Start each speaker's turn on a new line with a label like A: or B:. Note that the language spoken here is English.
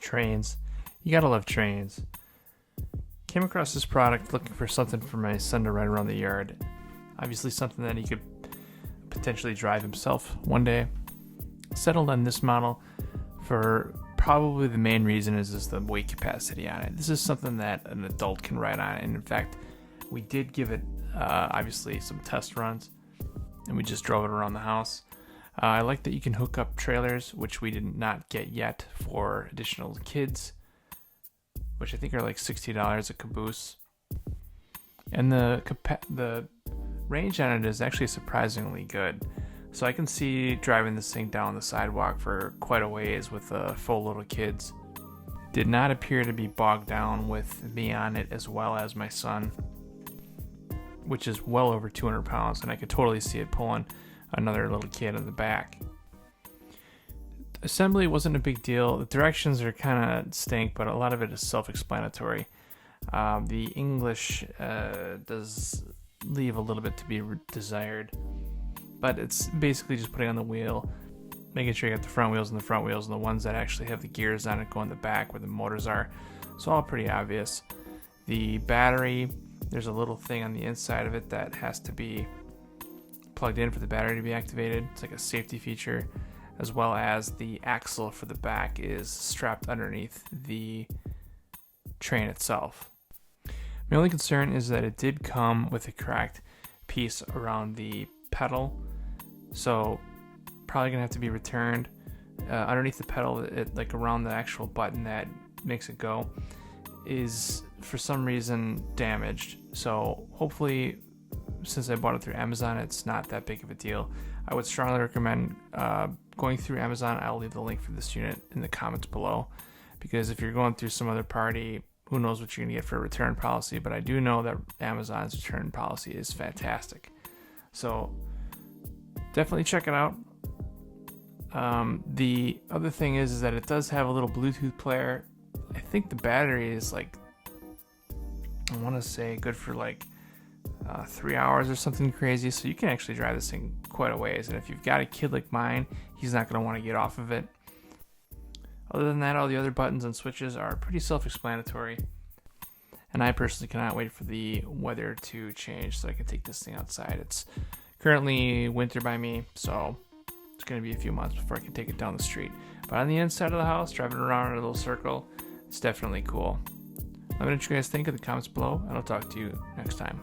A: Trains. You gotta love trains. Came across this product looking for something for my son to ride around the yard. Obviously something that he could potentially drive himself one day. Settled on this model for probably the main reason is the weight capacity on it. This is something that an adult can ride on, and in fact, we did give it obviously some test runs, and we just drove it around the house. I like that you can hook up trailers, which we did not get yet, for additional kids, which I think are like $60 a caboose. And the range on it is actually surprisingly good. So I can see driving this thing down the sidewalk for quite a ways with full little kids. Did not appear to be bogged down with me on it as well as my son, which is well over 200 pounds, and I could totally see it pulling another little kid in the back. Assembly wasn't a big deal. The directions are kind of stink, but a lot of it is self-explanatory. The English does leave a little bit to be desired, but it's basically just putting on the wheel, making sure you got the front wheels and the ones that actually have the gears on it go in the back where the motors are. It's all pretty obvious. The battery, there's a little thing on the inside of it that has to be plugged in for the battery to be activated. It's like a safety feature, as well as the axle for the back is strapped underneath the train itself. My only concern is that it did come with a cracked piece around the pedal, so probably gonna have to be returned. Underneath the pedal, it, like around the actual button that makes it go, is for some reason damaged. So hopefully, since I bought it through Amazon, it's not that big of a deal. I would strongly recommend going through Amazon. I'll leave the link for this unit in the comments below, because if you're going through some other party, who knows what you're gonna get for a return policy. But I do know that Amazon's return policy is fantastic, so definitely check it out. The other thing is that it does have a little Bluetooth player. I think the battery is like, I want to say good for like 3 hours or something crazy, so you can actually drive this thing quite a ways. And if you've got a kid like mine, he's not going to want to get off of it. Other than that, all the other buttons and switches are pretty self-explanatory, and I personally cannot wait for the weather to change so I can take this thing outside. It's currently winter by me, so it's going to be a few months before I can take it down the street. But on the inside of the house, driving around in a little circle, it's definitely cool. Let me know what you guys think in the comments below, and I'll talk to you next time.